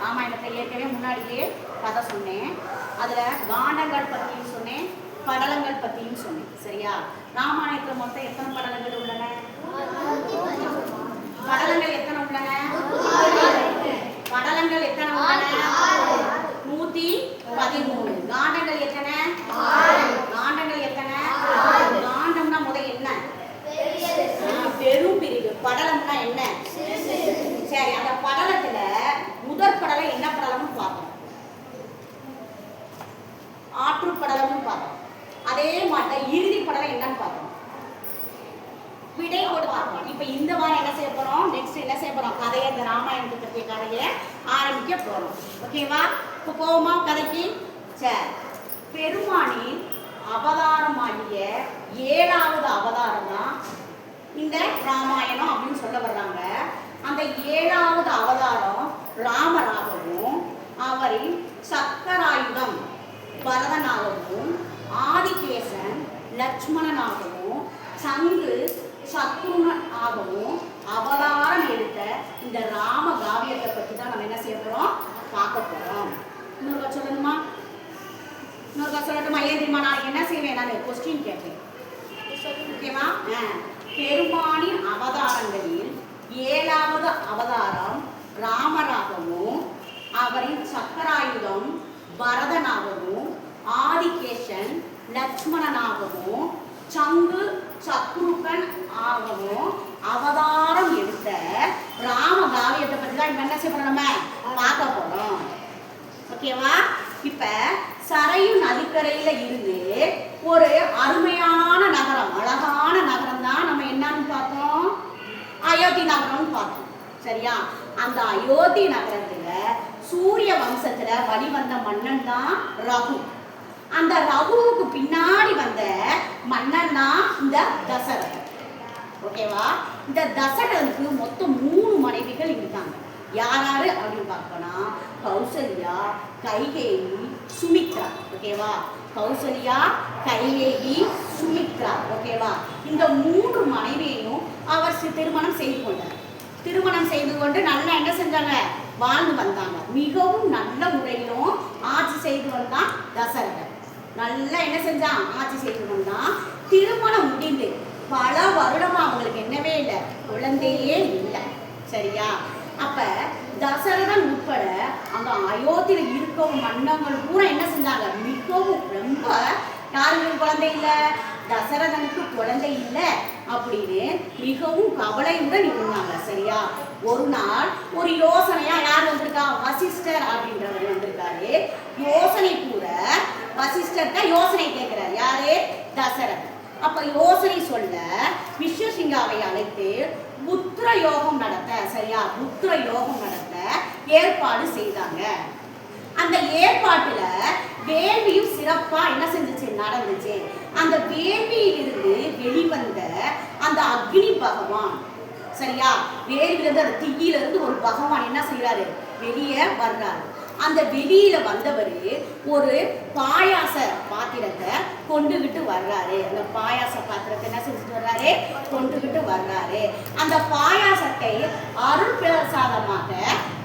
ராமாயணத்தை ஏற்கனவே முன்னாடியே கதை சொன்னேன். அதில் காண்டங்கள் பற்றியும் சொன்னேன், படலங்கள் பற்றியும் சொன்னேன். சரியா? ராமாயணத்தில் மொத்தம் எத்தனை படலங்கள் உள்ளன? படலங்கள் எத்தனை உள்ளன? படலங்கள் எத்தனை உள்ளன? 113. காண்டங்கள் எத்தனை? காண்டங்கள் எத்தனை? காண்டம்னா முதல் என்ன? பெரும் பிரிவு. படலம்னா என்ன? சரி, அந்த படலத்துல முதற் படலம் என்ன படலம்னு பார்ப்போம். ஆற்று படலம்னு பார்த்தோம். அதே மாதிரி இறுதி படலம் என்னன்னு பார்த்தோம். விடை போட்டு பார்ப்போம். இப்ப இந்த வாரம் என்ன செய்ய போறோம்? நெக்ஸ்ட் என்ன செய்ய போறோம்? கதையை, இந்த ராமாயணத்தை பற்றிய கதையை ஆரம்பிக்க போறோம். ஓகேவா? இப்போ போவோமா கதைக்கு? சரி, பெருமானின் அவதாரமாகிய 7வது அவதாரம் தான் இந்த ராமாயணம் அப்படின்னு சொல்ல வர்றாங்க. அந்த 7வது அவதாரம் ராமராகவும் அவரின் சக்கராயுதம் பரதனாகவும் ஆதிகேசன் லட்சுமணனாகவும் சங்கு சத்ருகனாகவும் அவதாரம் எடுத்த இந்த ராம காவியத்தை பற்றி தான் நம்ம என்ன செய்ய போறோம்? பார்க்க போறோம். இன்னொரு சொல்லணுமா? இன்னொரு சொல்லட்டுமா? ஏன் தெரியுமா? நான் என்ன செய்வேன்? நான் கொஸ்டின் கேட்பேன். ஓகேவா? பெருமானின் அவதாரங்களில் 7வது அவதாரம் ராமராகவும் அவரின் சக்கராயுதம் பரதனாகவும் ஆதிகேசன் லட்சுமணனாகவும் சங்கு சத்ருகன் ஆகவும் அவதாரம் எடுத்த ராம காவியத்தை பற்றி தான் என்ன செய்ய போறோம்? நம்ம பார்க்க போறோம். ஓகேவா? இப்ப சரையு நதிக்கரையில இருந்து ஒரு அருமையான நகரம், அழகான நகரம் தான் நம்ம என்னன்னு பார்த்தோம்? அயோத்தி நகரம்னு பார்த்தோம். சரியா? அந்த அயோத்தி நகரத்துல சூரிய வம்சத்துல வழிவந்த மன்னன் தான் ரகு. அந்த ரகுவுக்கு பின்னாடி வந்த மன்னன் தான் இந்த தசரதன். ஓகேவா? இந்த தசரதனுக்கு மொத்தம் 3 மனைவிகள் இருக்காங்க. யாராரு அப்படின்னு பார்க்கணும்னா கௌசல்யா, கைகேயி, சுமித்ரா. ஓகேவா? கௌசல்யா, கைகேயி, சுமித்ரா. ஓகேவா? இந்த 3 மனைவியையும் அவர் திருமணம் செய்து கொண்டார். திருமணம் செய்து கொண்டு நல்லா என்ன செஞ்சாங்க? வாழ்ந்து வந்தாங்க. மிகவும் நல்ல முறையிலும் ஆட்சி செய்து வந்தான் தசரதன். நல்லா என்ன செஞ்சான்? ஆட்சி செய்து வந்தான். திருமணம் முடிந்து பல வருடமா அவங்களுக்கு என்னவே இல்லை, குழந்தையே இல்லை. சரியா? அப்ப தசரதன் உட்பட அங்க அயோத்தியில இருக்கவும் மன்னர்கள் பூரா என்ன செஞ்சாங்க? மிகவும் ரொம்ப யாருக்கு குழந்தை இல்லை, தசரதனுக்கு குழந்தை இல்லை அப்படின்னு மிகவும் கவலையுடன் இருந்தாங்க. சரியா? ஒரு நாள் ஒரு யோசனையா யார் வந்திருக்கா? வசிஷ்டர் அப்படின்றவர் வந்திருக்காரு. யோசனை கூட வசிஷ்டர்கிட்ட யோசனை கேட்கிறார். யாரு? தசரதன். அப்ப யோசனை சொல்ல விஸ்வசிங்காவை அழைத்து புத்திர யோகம் நடத்த, சரியா, புத்திர யோகம் நடத்த ஏற்பாடு செய்தாங்க. அந்த ஏற்பாட்டுல வேள்வியும் சிறப்பா என்ன செஞ்சுச்சு? நடந்துச்சு. அந்த வேள்வியிலிருந்து வெளிவந்த அந்த அக்னி பகவான், சரியா, வேள்வியிலிருந்து அந்த தீயிலிருந்து ஒரு பகவான் என்ன செய்யறாரு? வெளியே வர்றாரு. அந்த வெளியில வந்தவர் ஒரு பாயாச பாத்திரத்தை கொண்டுகிட்டு வர்றாரு. அந்த பாயாச பாத்திரத்தை என்ன செஞ்சுட்டு வர்றாரு? கொண்டுகிட்டு வர்றாரு. அந்த பாயாசத்தை அருள் பிரசாதமாக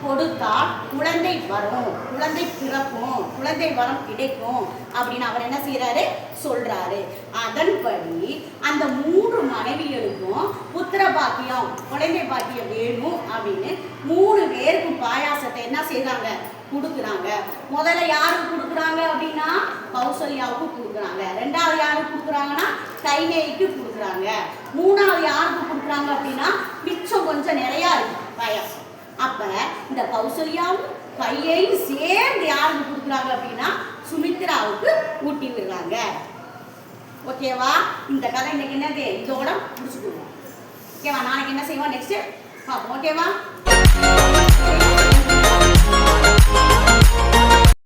கொடுத்தால் குழந்தை வரும், குழந்தை பிறக்கும், குழந்தை வரம் கிடைக்கும் அப்படின்னு அவர் என்ன செய்யறாரு? சொல்றாரு. அதன்படி அந்த 3 மனைவிகளுக்கும் புத்திர பாக்கியம், குழந்தை பாக்கியம் வேணும் அப்படின்னு 3 பேருக்கும் பாயாசத்தை என்ன செய்யறாங்க? கொடுக்குறாங்க. முதல்ல யாருக்கு கொடுக்குறாங்க அப்படின்னா கௌசல்யாவுக்கு கொடுக்குறாங்க. 2வது யாருக்கு கொடுக்குறாங்கன்னா கைகேயிக்கு கொடுக்குறாங்க. 3வது யாருக்கு கொடுக்குறாங்க அப்படின்னா மிச்சம் கொஞ்சம் நிறையா இருக்கு பாயாசம். அப்ப இந்த கௌசல்யாவும் கையையும் சேர்ந்து யாருக்கு கொடுக்குறாங்க அப்படின்னா சுமித்ராவுக்கு ஊட்டி விடுறாங்க. ஓகேவா? இந்த கதை இன்னைக்கு என்னது? இதோட முடிச்சுக்குவோம். ஓகேவா? நாளைக்கு என்ன செய்வோம்? நெக்ஸ்ட் பார்ப்போம். ஓகேவா?